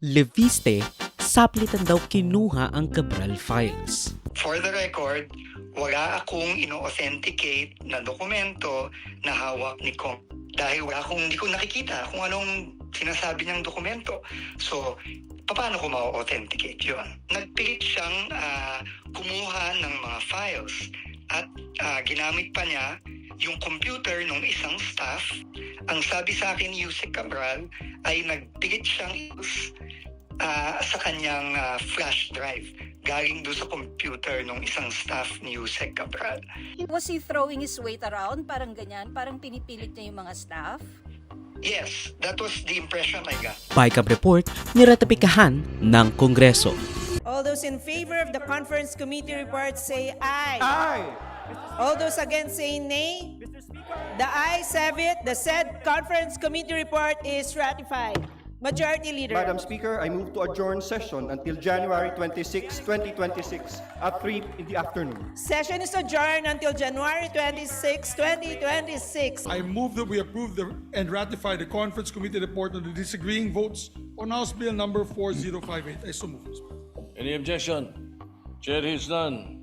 Leviste, saplitan daw kinuha ang Cabral files. For the record, wala akong ino-authenticate na dokumento na hawak ni Kong. Dahil hindi ko nakikita kung anong sinasabi niyang dokumento. So, paano ko ma-authenticate yun? Nagpilit siyang kumuha ng mga files at ginamit pa niya yung computer ng isang staff. Ang sabi sa akin ni Yusek Cabral ay nagpilit siyang sa kanyang flash drive galing doon sa computer ng isang staff ni Yusek Cabral. Was he throwing his weight around? Parang ganyan? Parang pinipilit niya yung mga staff? Yes, that was the impression I got. BICAM report niratapikahan ng Kongreso. All those in favor of the conference committee report say aye. Aye. All those against say nay. The ayes have it. The said conference committee report is ratified. Majority Leader. Madam Speaker, I move to adjourn session until January 26, 2026 at 3 in the afternoon. Session is adjourned until January 26, 2026. I move that we approve and ratify the conference committee report on the disagreeing votes on House Bill number 4058. I so move. Any objection? Chair hears none.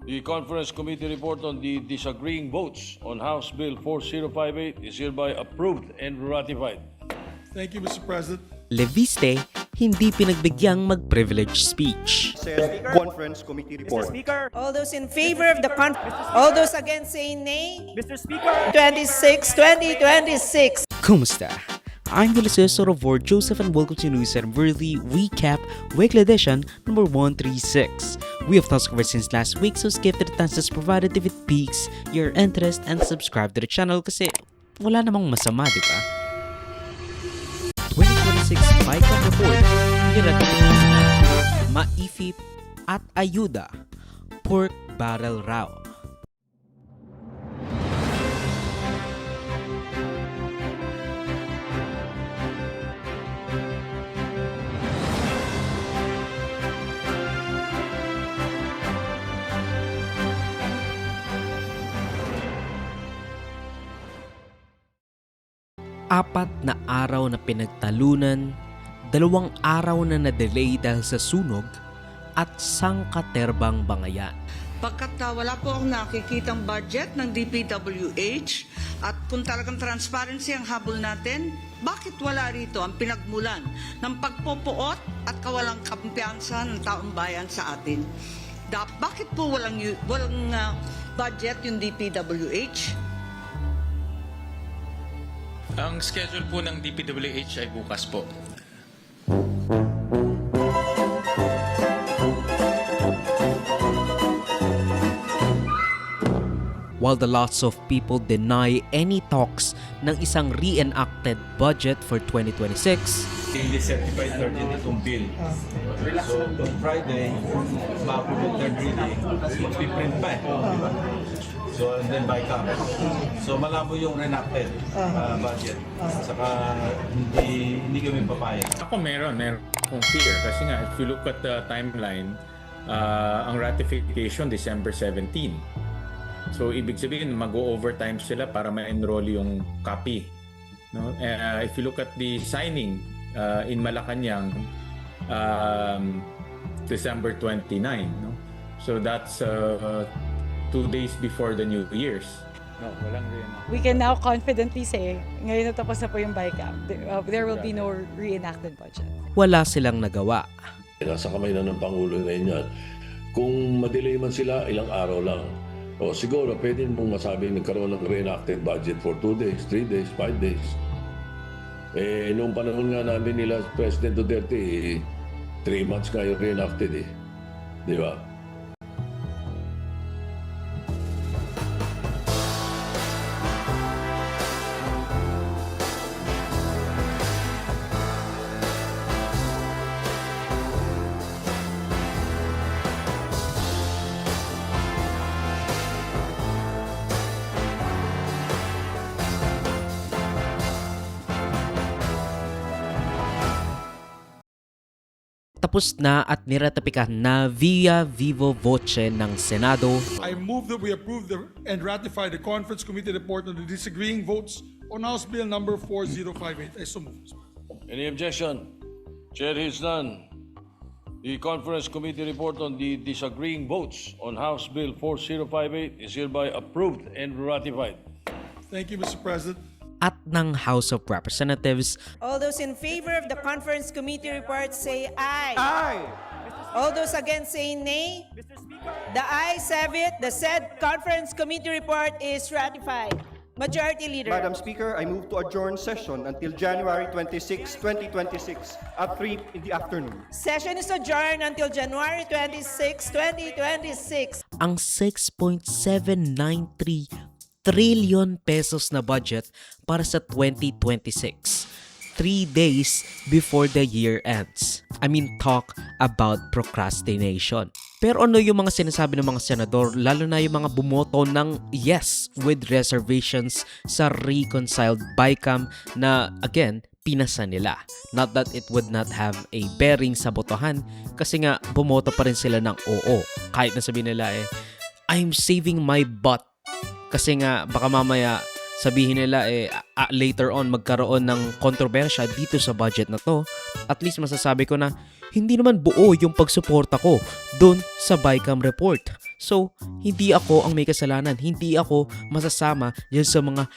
The conference committee report on the disagreeing votes on House Bill 4058 is hereby approved and ratified. Thank you, Mr. President. Leviste, hindi pinagbigyan mag-privilege speech. Says conference committee report. All those in favor of the all those against say nay. Mr. Speaker. 2026. Kumusta? I'm Ulysses Sorovor Joseph and welcome to News and Worthy Recap Weekly Edition number 136. We have thus covered since last week, so skip to the chances provided if it piques your interest and subscribe to the channel kasi wala namang masama, di ba? 2026 BICAM report niratapikahan Maifip at ayuda pork barrel raw. Apat na araw na pinagtalunan, 2 araw na na-delay dahil sa sunog, at sangkaterbang bangayan. Pagkat wala po akong nakikitang budget ng DPWH at kung talagang transparency ang habol natin, bakit wala rito ang pinagmulan ng pagpopoot at kawalang kampiyansa ng taong bayan sa atin? Bakit po walang budget yung DPWH? Ang schedule po ng DPWH ay bukas po. While the lots of people deny any talks ng isang reenacted budget for 2026, Hindi certified 13 itong bill. So, on Friday, ma-approve 3rd reading, mag-print pa eh. So, and then BICAM. So, malabo yung reenacted budget. Saka, hindi kami papayag. Ako meron akong fear kasi nga if you look at the timeline, ang ratification December 17. So, ibig sabihin mag-overtime sila para ma-enroll yung copy. No? If you look at the signing in Malacanang, December 29. No? So, that's 2 days before the New Year's. No, walang reenactment. We can now confidently say, ngayon natapos na po yung BICAM, there will be no reenacted budget. wala silang nagawa. Nasa kamay na ng Pangulo ngayon yan. Kung madelay man sila, ilang araw lang. O siguro, pwede mong masabing nagkaroon ng reenacted budget for 2 days, 3 days, 5 days. Eh, noong panahon nga namin nila, President Duterte, 3 months nga yung reenacted eh. Di ba? Tapos na at niratapikahan na via vivo voce ng Senado. I move that we approve and ratify the conference committee report on the disagreeing votes on House Bill number 4058. I so move. Any objection? Chair is none. The Conference Committee report on the disagreeing votes on House Bill 4058 is hereby approved and ratified. Thank you, Mr. President. At ng House of Representatives, All those in favor of the conference committee report say aye. Aye. All those against say nay. The ayes have it. The said conference committee report is ratified. Majority Leader. Madam Speaker, I move to adjourn session until January 26, 2026 at 3 in the afternoon. Session is adjourned until January 26, 2026. ang 6.793 trillion pesos na budget para sa 2026. 3 days before the year ends. I mean, talk about procrastination. Pero ano yung mga sinasabi ng mga senador, lalo na yung mga bumoto ng yes with reservations sa reconciled BICAM na, again, pinasa nila. Not that it would not have a bearing sa botohan kasi nga bumoto pa rin sila ng oo. Kahit na sabihin nila I'm saving my butt kasi nga baka mamaya sabihin nila later on magkaroon ng kontrobersya dito sa budget na to. At least masasabi ko na hindi naman buo yung pagsuporta ko doon sa BICAM report. So, hindi ako ang may kasalanan. Hindi ako masasama dyan sa mga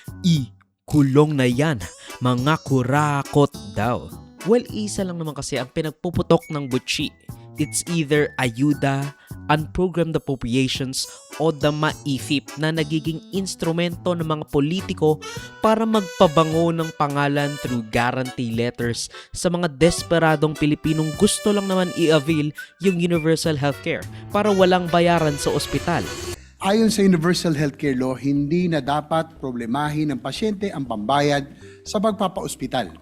kulong na yan. Mga kurakot daw. Well, isa lang naman kasi ang pinagpuputok ng butchi. It's either ayuda, unprogrammed appropriations, o the maifip na nagiging instrumento ng mga politiko para magpabango ng pangalan through guarantee letters sa mga desperadong Pilipinong gusto lang naman i-avail yung universal healthcare para walang bayaran sa ospital. Ayon sa Universal Healthcare Law, hindi na dapat problemahin ng pasyente ang pambayad sa pagpapaospital.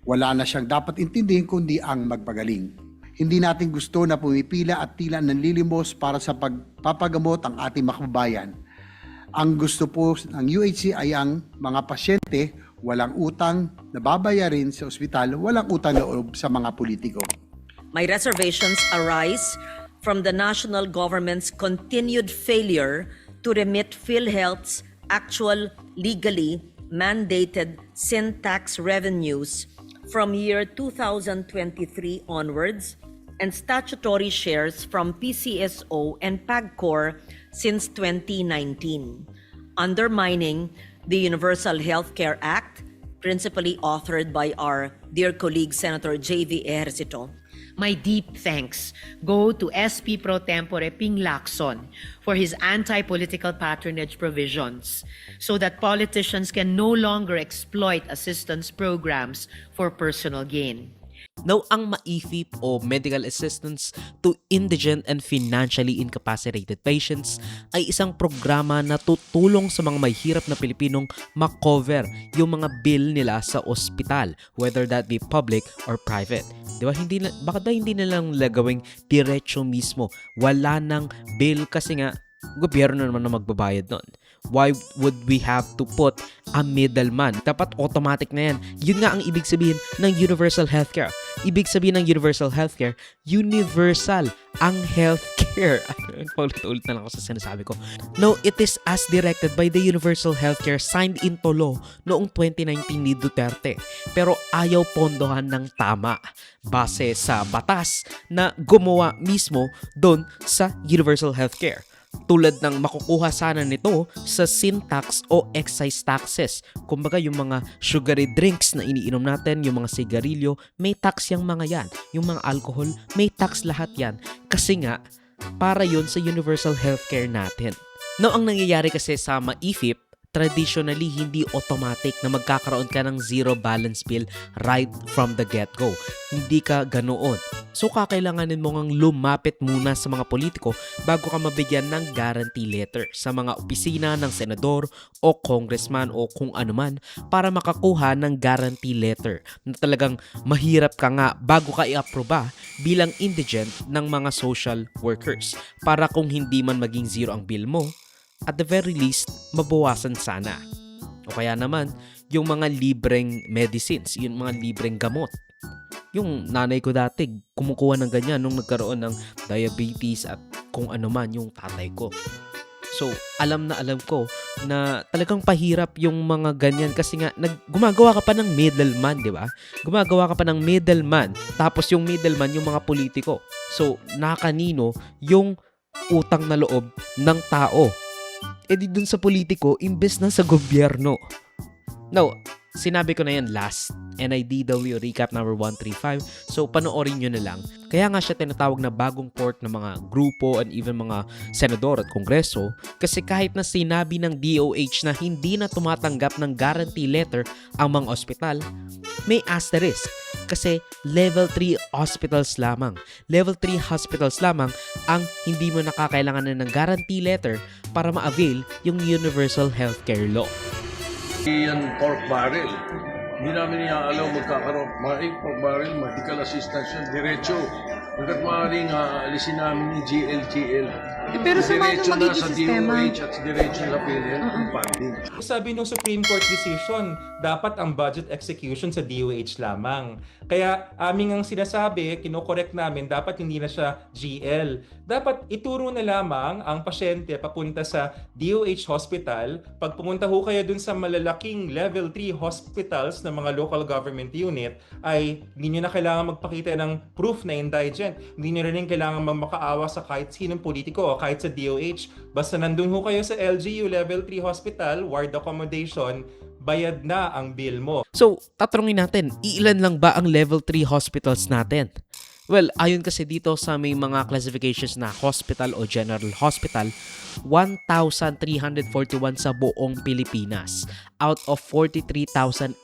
Wala na siyang dapat intindihin kundi ang magpagaling. Hindi natin gusto na pumipila at tila nanlilimos para sa pagpapagamot ang ating makababayan. Ang gusto po ng UHC ay ang mga pasyente walang utang na babayarin sa ospital, walang utang na loob sa mga politiko. My reservations arise from the national government's continued failure to remit PhilHealth's actual legally mandated sin tax revenues from year 2023 onwards and statutory shares from PCSO and PAGCOR since 2019, undermining the Universal Healthcare Act, principally authored by our dear colleague Senator J.V. Ejercito. My deep thanks go to SP Pro Tempore Ping Lacson for his anti-political patronage provisions so that politicians can no longer exploit assistance programs for personal gain. Now, ang MAIFIP o Medical Assistance to Indigent and Financially Incapacitated Patients ay isang programa na tutulong sa mga may hirap na Pilipinong makover yung mga bill nila sa ospital, whether that be public or private. Di ba? Bakit ba hindi nilang lagawing diretso mismo? Wala nang bill kasi nga gobyerno naman na magbabayad nun. Why would we have to put a middleman? Dapat automatic na yan. Yun nga ang ibig sabihin ng universal healthcare. Ibig sabihin ng universal healthcare, universal ang healthcare. Paulit-ulit na lang ako sa sinasabi ko. No, it is as directed by the universal healthcare signed into law noong 2019 ni Duterte. Pero ayaw pondohan ng tama base sa batas na gumawa mismo doon sa universal healthcare. Tulad ng makukuha sana nito sa sin tax o excise taxes. Kumbaga yung mga sugary drinks na iniinom natin, yung mga sigarilyo, may tax yung mga yan. Yung mga alcohol, may tax lahat yan. Kasi nga, para yun sa universal healthcare natin. No, ang nangyayari kasi sa MAIFIP, traditionally hindi automatic na magkakaroon ka ng zero balance bill right from the get-go. Hindi ka ganoon. So kakailanganin mo ngang lumapit muna sa mga politiko bago ka mabigyan ng guarantee letter sa mga opisina ng senador o congressman o kung anuman para makakuha ng guarantee letter na talagang mahirap ka nga bago ka i-aproba bilang indigent ng mga social workers para kung hindi man maging zero ang bill mo, at the very least, mabawasan sana. O kaya naman, yung mga libreng medicines, yung mga libreng gamot. Yung nanay ko dati, kumukuha ng ganyan nung nagkaroon ng diabetes at kung ano man yung tatay ko. So, alam na alam ko na talagang pahirap yung mga ganyan kasi nga gumagawa ka pa ng middleman, di ba? Gumagawa ka pa ng middleman. Tapos yung middleman, yung mga politiko. So, nakakanino yung utang na loob ng tao. E di dun sa politiko, imbes na sa gobyerno. Now, sinabi ko na yan last NIDW Recap number 135. So, panoorin nyo na lang. Kaya nga siya tinatawag na bagong court ng mga grupo and even mga senador at kongreso kasi kahit na sinabi ng DOH na hindi na tumatanggap ng guarantee letter ang mga ospital, may asterisk kasi level 3 hospitals lamang. Level 3 hospitals lamang ang hindi mo nakakailangan ng guarantee letter para ma-avail yung Universal Healthcare Law. Yan pork barrel. Hindi namin iaalaw magkakaroon. Maaaring pork barrel, medical assistance yun, diretso. Hanggat maaaring alisin namin yung GLGL. Pero sa diretso na magiging sa sistema? DOH at diretso na PNL yung funding. Sabi ng Supreme Court decision, dapat ang budget execution sa DOH lamang. Kaya aming ang sinasabi, kinokorek namin, dapat hindi na siya GL. Dapat ituro na lamang ang pasyente papunta sa DOH hospital. Pag pumunta ho kayo dun sa malalaking level 3 hospitals ng mga local government unit, ay hindi nyo na kailangan magpakita ng proof na indigent. Hindi nyo rin kailangan makaawa sa kahit sinong politiko o kahit sa DOH. Basta nandun ho kayo sa LGU level 3 hospital, ward accommodation, bayad na ang bill mo. So, tatanungin natin, ilan lang ba ang level 3 hospitals natin? Well, ayon kasi dito sa may mga classifications na hospital o general hospital, 1,341 sa buong Pilipinas out of 43,858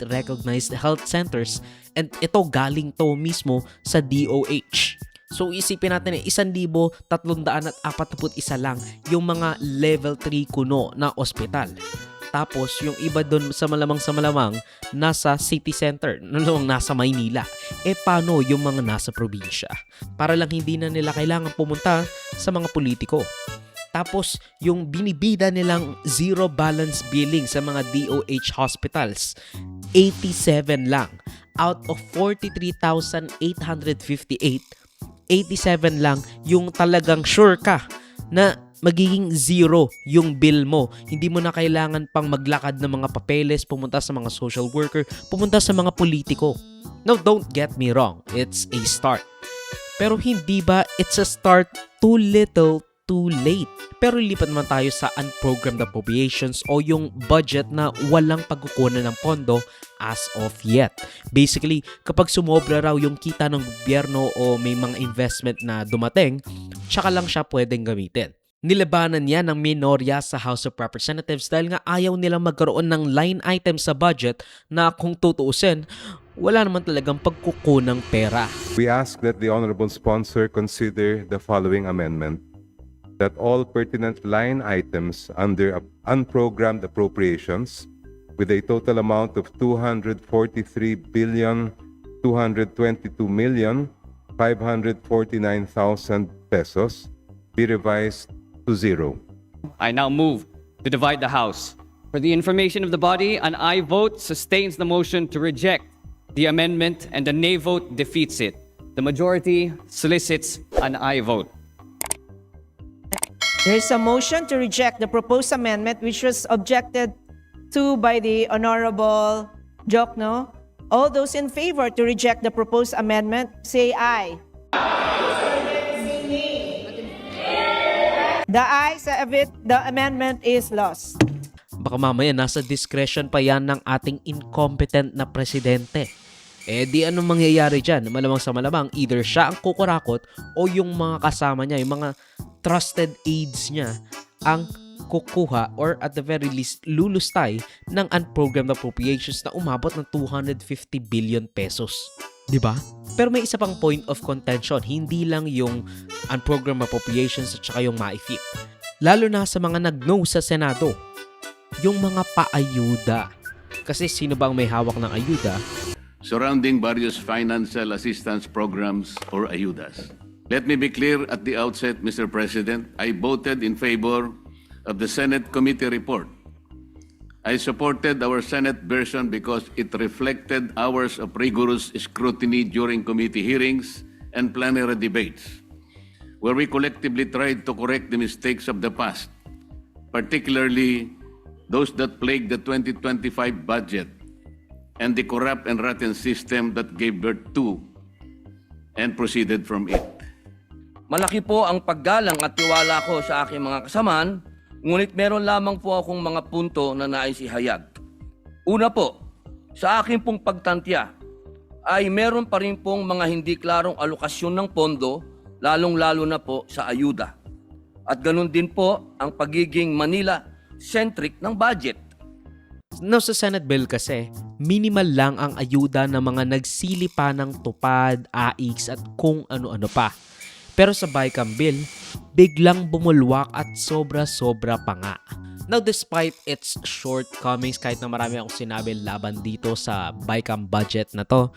recognized health centers, and ito galing to mismo sa DOH. So isipin natin 1,341 lang yung mga level 3 kuno na ospital. Tapos yung iba doon sa malamang nasa city center, nasa Maynila. Paano yung mga nasa probinsya? Para lang hindi na nila kailangan pumunta sa mga politiko. Tapos yung binibida nilang zero balance billing sa mga DOH hospitals, 87 lang. Out of 43,858, 87 lang yung talagang sure ka na magiging zero yung bill mo. Hindi mo na kailangan pang maglakad ng mga papeles, pumunta sa mga social worker, pumunta sa mga politiko. Now, don't get me wrong. It's a start. Pero hindi ba it's a start too little, too late? Pero lipat naman tayo sa unprogrammed appropriations o yung budget na walang pagkukunan ng pondo as of yet. Basically, kapag sumobra raw yung kita ng gobyerno o may mga investment na dumating, tsaka lang siya pwedeng gamitin. Nilabanan niya ng minorya sa House of Representatives dahil nga ayaw nilang magkaroon ng line item sa budget na kung tutuusin, wala naman talagang pagkukunang pera. We ask that the honorable sponsor consider the following amendment: that all pertinent line items under unprogrammed appropriations with a total amount of 243,222,549,000 pesos be revised to zero. I now move to divide the House. For the information of the body, an aye vote sustains the motion to reject the amendment and a nay vote defeats it. The majority solicits an aye vote. There is a motion to reject the proposed amendment which was objected to by the Honorable Jokno. All those in favor to reject the proposed amendment, say aye. The ayes have it, the amendment is lost. Baka mamaya nasa discretion pa yan ng ating incompetent na presidente. Di anong mangyayari dyan? Malamang sa malamang, either siya ang kukurakot o yung mga kasama niya, yung mga trusted aides niya, ang kukuha or at the very least lulustay ng unprogrammed appropriations na umabot ng 250 billion pesos. Diba? Pero may isa pang point of contention, hindi lang yung unprogrammed appropriations at saka yung MAIFIP. Lalo na sa mga nag-no sa Senado, yung mga paayuda. Kasi sino bang may hawak ng ayuda? Surrounding various financial assistance programs or ayudas. Let me be clear at the outset, Mr. President, I voted in favor of the Senate committee report. I supported our Senate version because it reflected hours of rigorous scrutiny during committee hearings and plenary debates. where we collectively tried to correct the mistakes of the past, particularly those that plagued the 2025 budget and the corrupt and rotten system that gave birth to and proceeded from it. Malaki po ang paggalang at tiwala ko sa aking mga kasamaan, ngunit meron lamang po akong mga punto na nais ihayag. Una po, sa aking pong pagtantya, ay meron pa rin pong mga hindi klarong alokasyon ng pondo, lalong-lalo na po sa ayuda. At ganun din po ang pagiging Manila-centric ng budget. No, sa Senate bill kasi, minimal lang ang ayuda ng mga nagsili pa ng tupad, AIX at kung ano-ano pa. Pero sa BICAM bill, biglang bumulwak at sobra-sobra pa nga. Now, despite its shortcomings, kahit na marami akong sinabi laban dito sa BICAM budget na to,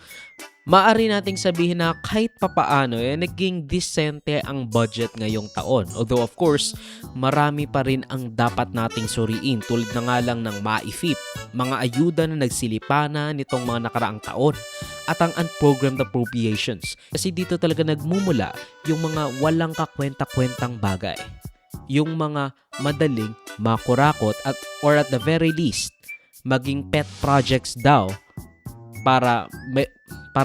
maaari nating sabihin na kahit papaano naging disente ang budget ngayong taon. Although of course, marami pa rin ang dapat nating suriin tulad na nga lang ng MAIFIP, mga ayuda na nagsilipana nitong mga nakaraang taon, at ang unprogrammed appropriations. Kasi dito talaga nagmumula yung mga walang kakwenta-kwentang bagay. Yung mga madaling makurakot or at the very least, maging pet projects daw para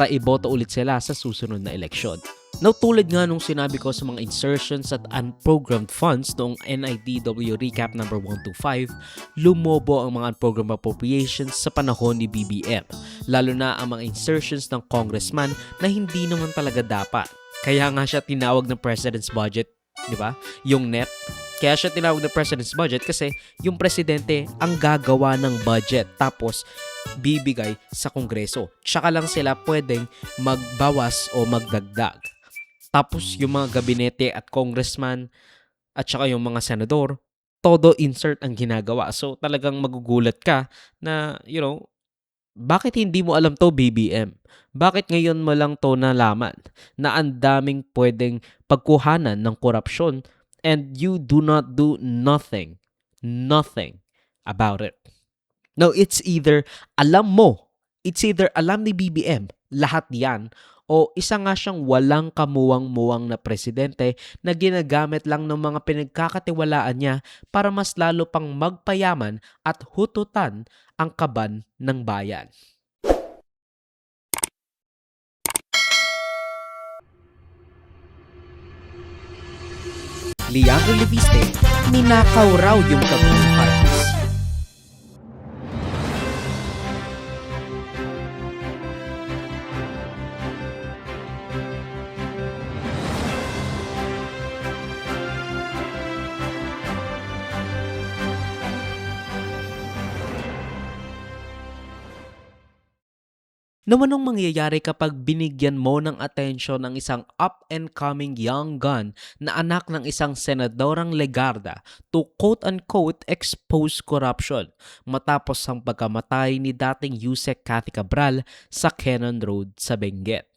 iboto ulit sila sa susunod na eleksyon. Now, tulad nga nung sinabi ko sa mga insertions at unprogrammed funds noong NIDW Recap number 125, lumobo ang mga unprogrammed appropriations sa panahon ni BBM. Lalo na ang mga insertions ng congressman na hindi naman talaga dapat. Kaya nga siya tinawag ng President's Budget, di ba? Yung NEP. Kaya siya tinawag ng President's Budget kasi yung presidente ang gagawa ng budget tapos bibigay sa Kongreso. Tsaka lang sila pwedeng magbawas o magdagdag. Tapos yung mga gabinete at congressman at saka yung mga senador, todo insert ang ginagawa. So talagang magugulat ka na, bakit hindi mo alam to, BBM? Bakit ngayon mo lang to nalaman na ang daming pwedeng pagkuhanan ng korupsyon and you do not do nothing about it? No, it's either alam ni BBM lahat yan, o isa nga siyang walang kamuwang-muwang na presidente na ginagamit lang ng mga pinagkakatiwalaan niya para mas lalo pang magpayaman at hututan ang kaban ng bayan. Leandro Leviste, ninakaw raw yung kabuang parties. Naman anong mangyayari kapag binigyan mo ng atensyon ng isang up-and-coming young gun na anak ng isang senadorang Legarda to quote-unquote expose corruption matapos ang pagkamatay ni dating Yusek Cathy Cabral sa Cannon Road sa Benguet?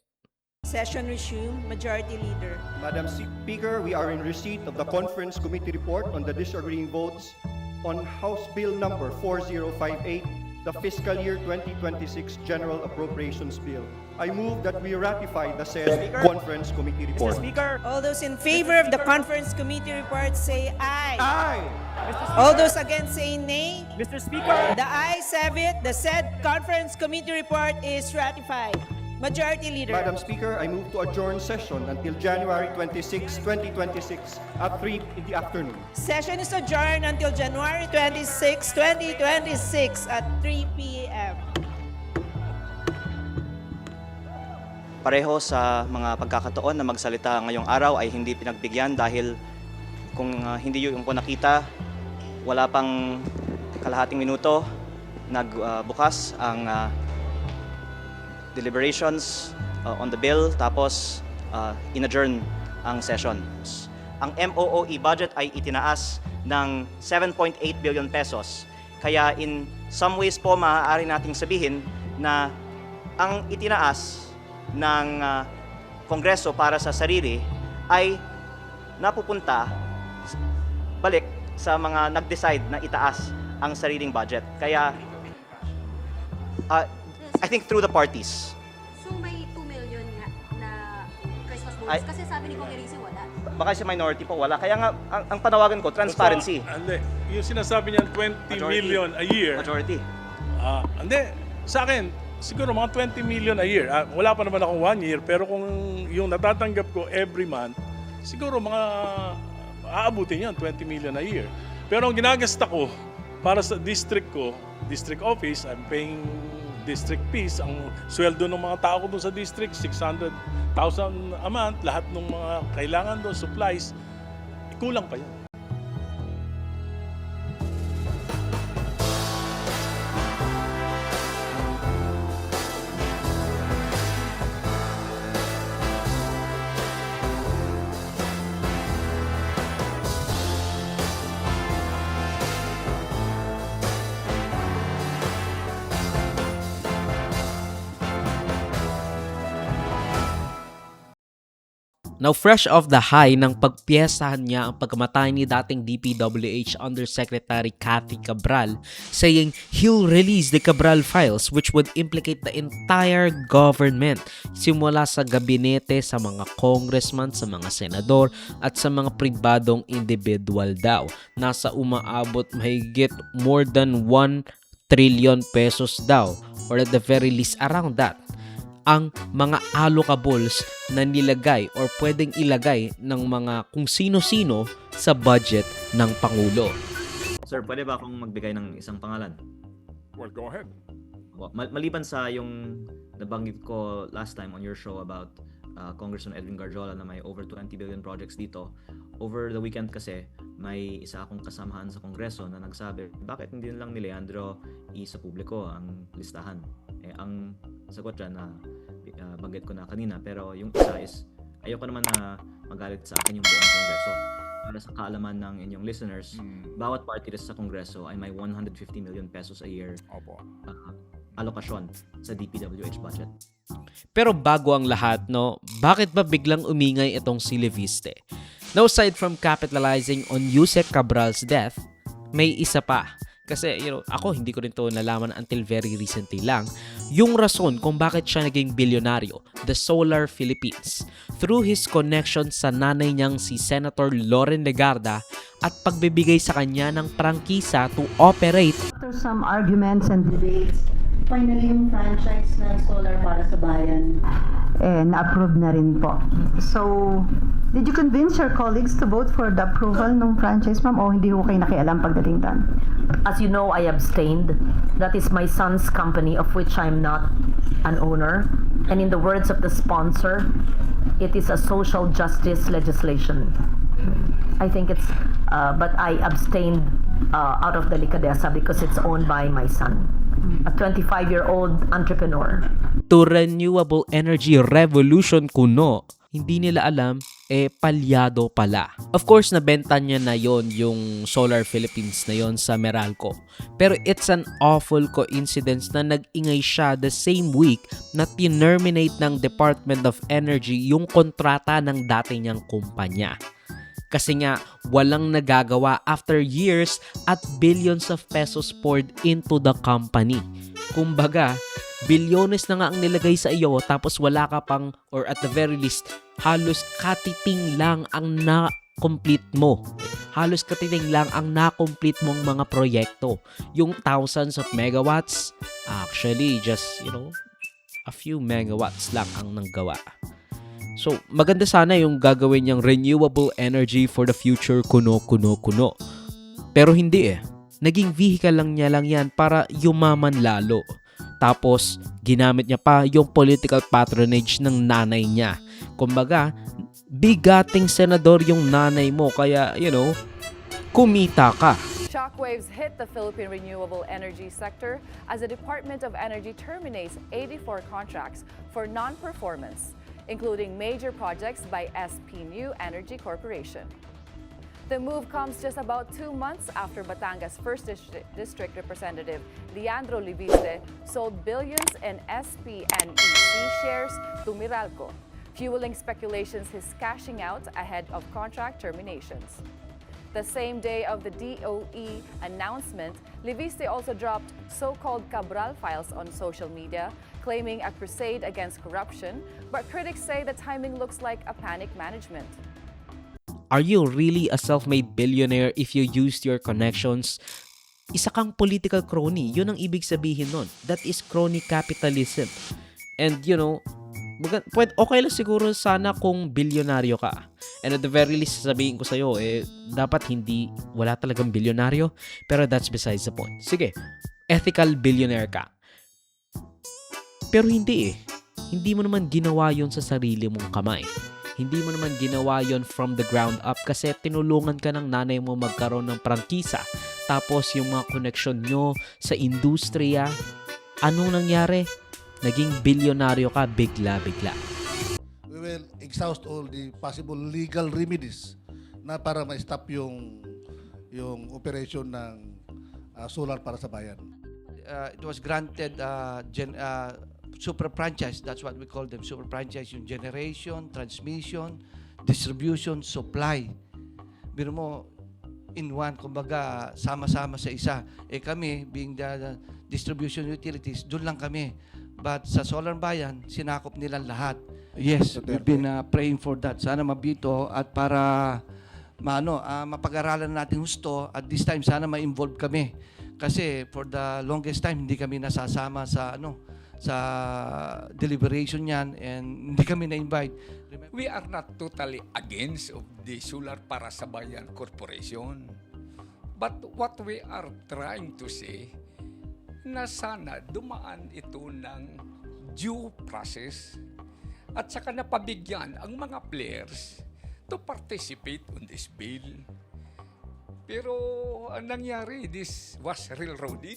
Session resumed. Majority Leader. Madam Speaker, we are in receipt of the Conference Committee report on the disagreeing votes on House Bill number 4058, the fiscal year 2026 General Appropriations Bill. I move that we ratify the said Conference Committee report. Mr. Speaker, all those in favor of the Conference Committee report say aye. Aye. All those against say nay. Mr. Speaker, The ayes have it. The said Conference Committee report is ratified. Majority Leader. Madam Speaker, I move to adjourn session until January 26, 2026 at 3 in the afternoon. Session is adjourned until January 26, 2026 at 3 p.m. Pareho sa mga pagkakataon na magsalita ngayong araw ay hindi pinagbigyan dahil kung hindi yung po nakita, wala pang kalahating minuto, nagbukas ang deliberations on the bill, tapos in-adjourn ang session. Ang MOOE budget ay itinaas ng 7.8 billion pesos. Kaya in some ways po maaari nating sabihin na ang itinaas ng Kongreso para sa sarili ay napupunta balik sa mga nag-decide na itaas ang sariling budget. Kaya I think through the parties. So may 2 million nga na Christmas bonus? Kasi sabi ni Kong Erisi wala. baka sa minority po wala. Kaya nga, ang panawagan ko, transparency. Hindi. Yung sinasabi niyan, 20 million a year. Majority. Hindi. Sa akin, siguro mga 20 million a year. Wala pa naman akong 1 year, pero kung yung natatanggap ko every month, siguro mga aabutin yun, 20 million a year. Pero ang ginagasta ko para sa district ko, district office, I'm paying district fees. Ang sweldo ng mga tao ko doon sa district, 600,000 a month. Lahat ng mga kailangan doon, supplies, kulang pa yan. Now, fresh off the high ng pagpiyesahan niya ang pagkamatay ni dating DPWH Undersecretary Cathy Cabral, saying he'll release the Cabral files which would implicate the entire government, simula sa gabinete, sa mga congressman, sa mga senador, at sa mga pribadong individual daw. Nasa umaabot mahigit more than 1 trillion pesos daw, or at the very least around that, ang mga allocables na nilagay or pwedeng ilagay ng mga kung sino-sino sa budget ng Pangulo. Sir, pwede ba akong magbigay ng isang pangalan? Well, go ahead. Maliban sa yung nabanggit ko last time on your show about Congressman Edwin Garjola na may over 20 billion projects dito, over the weekend kasi may isa akong kasamahan sa Kongreso na nagsabi, bakit hindi lang ni Leandro sa publiko ang listahan? Ang sagot dyan na banggit ko na kanina, pero yung isa is ayoko naman na magalit sa akin yung buong Kongreso. Para sa kaalaman ng inyong listeners, bawat party list sa Kongreso ay may 150 million pesos a year alokasyon sa DPWH budget. Pero bago ang lahat, no, bakit ba biglang umingay itong si Leviste? Now, aside from capitalizing on Yusek Cabral's death, may isa pa. Kasi, ako hindi ko rin to nalaman until very recently lang. Yung rason kung bakit siya naging bilyonaryo, the Solar Philippines, through his connection sa nanay niyang si Senator Loren Legarda at pagbibigay sa kanya ng prangkisa to operate. After some arguments and debates, finally yung franchise ng solar para sa bayan na-approve na rin po. So, did you convince your colleagues to vote for the approval ng franchise, ma'am, o hindi ko kayo nakialam pagdating doon? As you know, I abstained. That is my son's company, of which I'm not an owner. And in the words of the sponsor, it is a social justice legislation. I think it's, but I abstained out of delicadeza because it's owned by my son, a 25-year-old entrepreneur. To renewable energy revolution kuno, hindi nila alam, palyado pala. Of course, nabenta niya na yon yung Solar Philippines na yon sa Meralco. Pero it's an awful coincidence na nag-ingay siya the same week na tinerminate ng Department of Energy yung kontrata ng dati niyang kumpanya. Kasi nga, walang nagagawa after years at billions of pesos poured into the company. Kumbaga, bilyones na nga ang nilagay sa iyo tapos wala ka pang, or at the very least, halos katiting lang ang na-complete mo. Halos katiting lang ang na-complete mong mga proyekto. Yung thousands of megawatts, actually just, a few megawatts lang ang nanggawa. So, maganda sana yung gagawin niyang renewable energy for the future kuno. Pero hindi Naging vehicle lang niya yan para yumaman lalo. Tapos, ginamit niya pa yung political patronage ng nanay niya. Kumbaga, bigating senador yung nanay mo. Kaya, kumita ka. Shockwaves hit the Philippine renewable energy sector as the Department of Energy terminates 84 contracts for non-performance, including major projects by SP New Energy Corporation. The move comes just about 2 months after Batangas 1st District Representative Leandro Leviste sold billions in SP and EC shares to Meralco, fueling speculations he's cashing out ahead of contract terminations. The same day of the DOE announcement, Leviste also dropped so-called Cabral files on social media, claiming a crusade against corruption, but critics say the timing looks like a panic management. Are you really a self-made billionaire if you used your connections? Isa kang political crony. Yun ang ibig sabihin nun. That is crony capitalism. And you know, okay lang siguro sana kung bilyonaryo ka. And at the very least, sasabihin ko sa'yo, dapat wala talagang bilyonaryo. Pero that's besides the point. Sige, ethical billionaire ka. Pero hindi Hindi mo naman ginawa yon sa sarili mong kamay. Hindi mo naman ginawa yon from the ground up kasi tinulungan ka ng nanay mo magkaroon ng prangkisa. Tapos yung mga koneksyon nyo sa industriya, anong nangyari? Naging bilyonaryo ka bigla-bigla. We will exhaust all the possible legal remedies na para ma-stop yung operation ng solar para sa bayan. It was granted super franchise, that's what we call them, super franchise, yung generation, transmission, distribution, supply. Biro mo, in one, kumbaga, sama-sama sa isa. Kami, being the distribution utilities, doon lang kami. But sa Solar Bayan, sinakop nilang lahat. Yes, we've been praying for that. Sana mabito at para mapag-aralan natin gusto at this time sana ma-involve kami. Kasi for the longest time, hindi kami nasasama sa deliberation yan and hindi kami na-invite. We are not totally against of the Solar para sa Bayan Corporation. But what we are trying to say, na sana dumaan ito ng due process at saka napabigyan ang mga players to participate on this bill. Pero ang nangyari, this was railroaded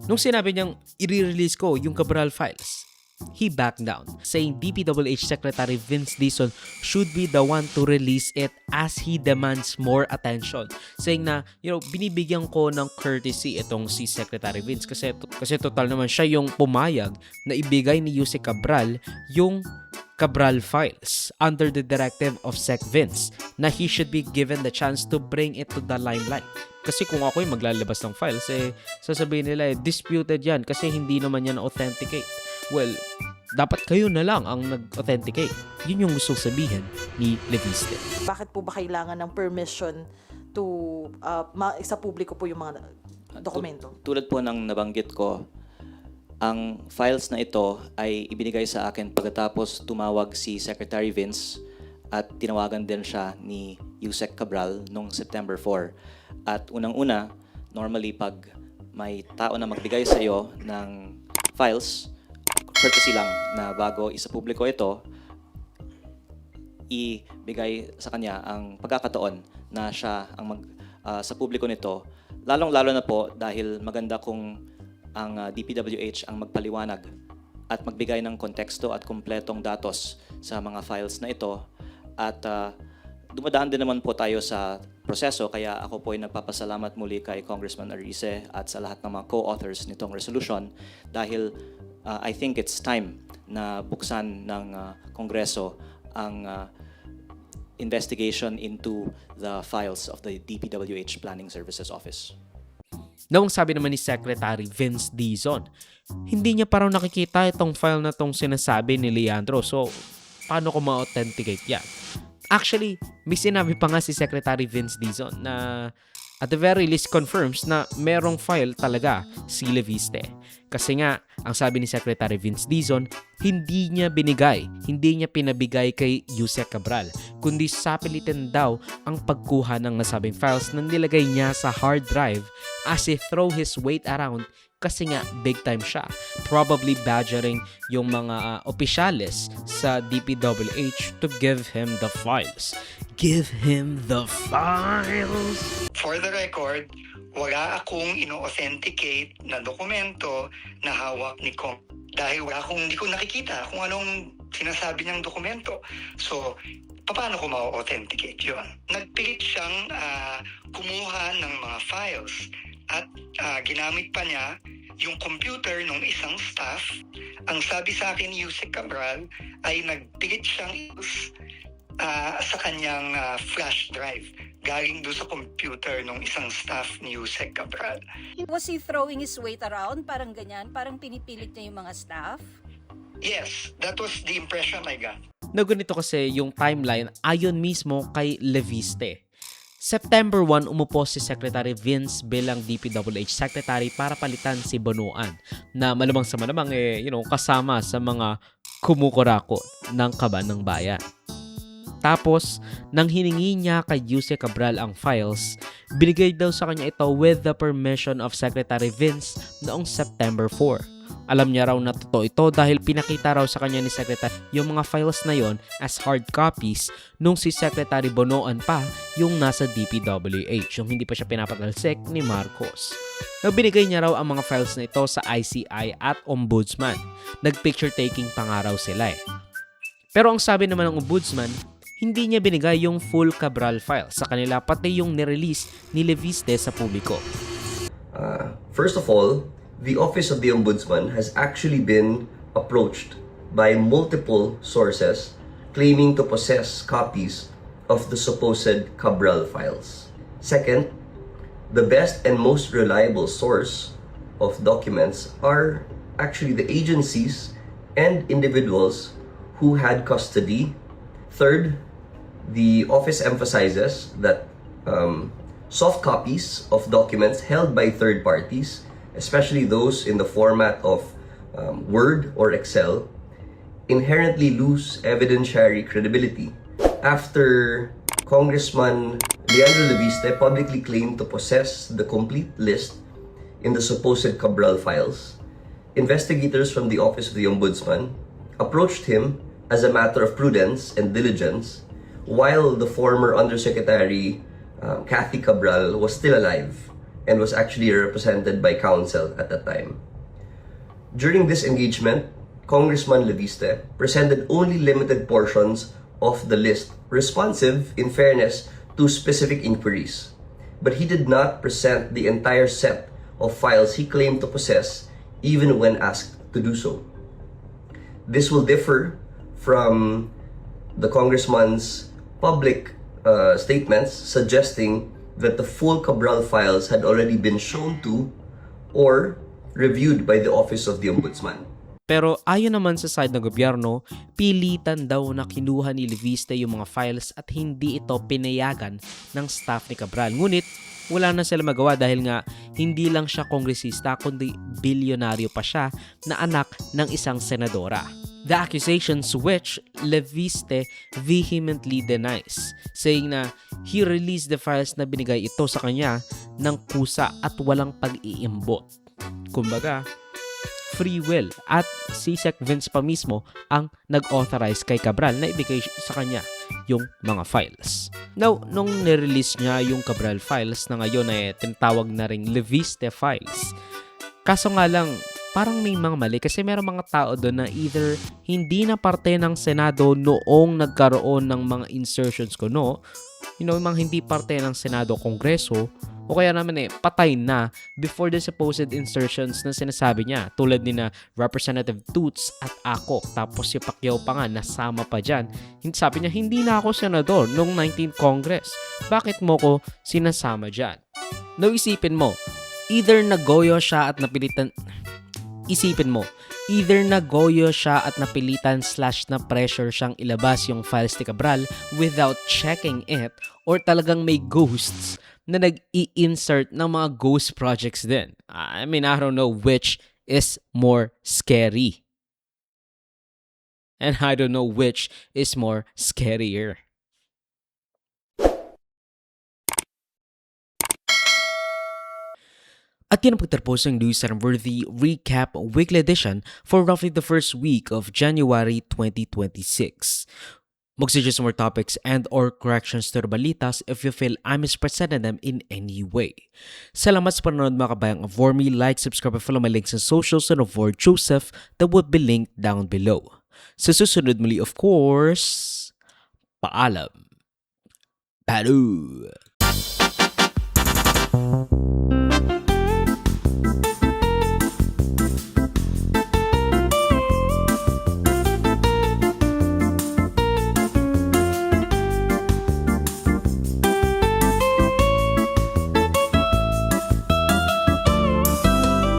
Nung sinabi niyang i-release ko yung Cabral files, he backed down, saying DPWH Secretary Vince Dizon should be the one to release it as he demands more attention. Saying na, binibigyan ko ng courtesy itong si Secretary Vince kasi total naman siya yung pumayag na ibigay ni Yusek Cabral yung Cabral files under the directive of Sec Vince na he should be given the chance to bring it to the limelight. Kasi kung ako yung maglalabas ng files, sasabihin nila, disputed yan kasi hindi naman yan authenticate. Well, dapat kayo na lang ang nag-authenticate. Yun yung gusto sabihin ni Leviste. Bakit po ba kailangan ng permission to sa publiko po yung mga dokumento? Tulad po ng nabanggit ko, ang files na ito ay ibinigay sa akin pagkatapos tumawag si Secretary Vince at tinawagan din siya ni Yusek Cabral noong September 4. At unang-una, normally pag may tao na magbigay sa iyo ng files, courtesy lang na bago isapubliko ito, ibigay sa kanya ang pagkakataon na siya ang sa publiko nito. Lalong-lalo na po dahil maganda kung ang DPWH ang magpaliwanag at magbigay ng konteksto at kumpletong datos sa mga files na ito. At dumadaan din naman po tayo sa proseso, kaya ako po ay nagpapasalamat muli kay Congressman Arce at sa lahat ng mga co-authors nitong resolution dahil I think it's time na buksan ng Kongreso ang investigation into the files of the DPWH Planning Services Office. Noong sabi naman ni Secretary Vince Dizon, hindi niya parang nakikita itong file na itong sinasabi ni Leandro. So, paano ko ma-authenticate yan? Actually, may sinabi pa nga si Secretary Vince Dizon na at the very least confirms na merong file talaga si Leviste. Kasi nga, ang sabi ni Secretary Vince Dizon, hindi niya pinabigay kay Yusek Cabral, kundi sapilitin daw ang pagkuha ng nasabing files na nilagay niya sa hard drive as he throw his weight around kasi nga big time siya. Probably badgering yung mga opisyales sa DPWH to give him the files. Give him the files! For the record, wala akong ino-authenticate na dokumento na hawak ni Kong. Dahil hindi ko nakikita kung anong sinasabi niyang dokumento. So, paano ko ma-authenticate yun? Nagpilit siyang kumuha ng mga files at ginamit pa niya yung computer ng isang staff. Ang sabi sa akin ni Yusek Cabral ay nagpilit siyang use sa kanyang flash drive. Galing doon sa computer ng isang staff ni Yusek Cabral. Was he throwing his weight around? Parang ganyan? Parang pinipilit niya yung mga staff? Yes, that was the impression I got. Na ganito kasi yung timeline ayon mismo kay Leviste. September 1, umupo si Secretary Vince bilang DPWH Secretary para palitan si Bonoan na malamang sa malamang kasama sa mga kumukurakot ng kaban ng bayan. Tapos, nang hiningi niya kay Yuse Cabral ang files, binigay daw sa kanya ito with the permission of Secretary Vince noong September 4. Alam niya raw na totoo ito dahil pinakita raw sa kanya ni Secretary yung mga files na yon as hard copies nung si Secretary Bonoan pa yung nasa DPWH, yung hindi pa siya pinapatalsik ni Marcos. Binigay niya raw ang mga files na ito sa ICI at Ombudsman. Nag-picture taking pa nga raw sila eh. Pero ang sabi naman ng Ombudsman, hindi niya binigay yung full Cabral file sa kanila pati yung nirelease ni Leviste sa publiko. First of all, the Office of the Ombudsman has actually been approached by multiple sources claiming to possess copies of the supposed Cabral files. Second, the best and most reliable source of documents are actually the agencies and individuals who had custody. Third, the office emphasizes that soft copies of documents held by third parties, especially those in the format of Word or Excel, inherently lose evidentiary credibility. After Congressman Leandro Leviste publicly claimed to possess the complete list in the supposed Cabral files, investigators from the Office of the Ombudsman approached him as a matter of prudence and diligence while the former Undersecretary Kathy Cabral was still alive and was actually represented by counsel at that time. During this engagement, Congressman Leviste presented only limited portions of the list, responsive, in fairness, to specific inquiries. But he did not present the entire set of files he claimed to possess, even when asked to do so. This will differ from the Congressman's public statements suggesting that the full Cabral files had already been shown to or reviewed by the Office of the Ombudsman. Pero ayon naman sa side ng gobyerno, pilitan daw na kinuha ni Leviste yung mga files at hindi ito pinayagan ng staff ni Cabral. Ngunit wala na sila magawa dahil nga hindi lang siya kongresista kundi bilyonaryo pa siya na anak ng isang senadora. The accusations which Leviste vehemently denies, saying na he released the files na binigay ito sa kanya ng kusa at walang pag-iimbot. Kumbaga, free will, at si Sec Vince pa mismo ang nag-authorize kay Cabral na ibigay sa kanya yung mga files. Now, nung nirelease niya yung Cabral files na ngayon ay tinatawag na ring Leviste files, kaso nga lang parang may mga mali kasi merong mga tao doon na either hindi na parte ng Senado noong nagkaroon ng mga insertions ko, mga hindi parte ng Senado Kongreso, o kaya naman patay na before the supposed insertions na sinasabi niya, tulad ni na Representative Toots at ako, tapos si Pacquiao pa nga nasama pa dyan. Sabi niya, hindi na ako senador noong 19th Congress, bakit mo ko sinasama dyan? Now isipin mo, either nagoyo siya at napilitan / na pressure siyang ilabas yung files ni Cabral without checking it, or talagang may ghosts na nag-i-insert ng mga ghost projects din. I mean, I don't know which is more scary. And I don't know which is more scarier. At yan ang pagtapos ng News Worthy Recap Weekly Edition for roughly the first week of January 2026. Mag-suggest more topics and or corrections to the balitas if you feel I misrepresented them in any way. Salamat sa panonood mga kabayang of me. Like, subscribe, and follow my links and socials and of Joseph that would be linked down below. Sa susunod muli, of course, paalam. Palo!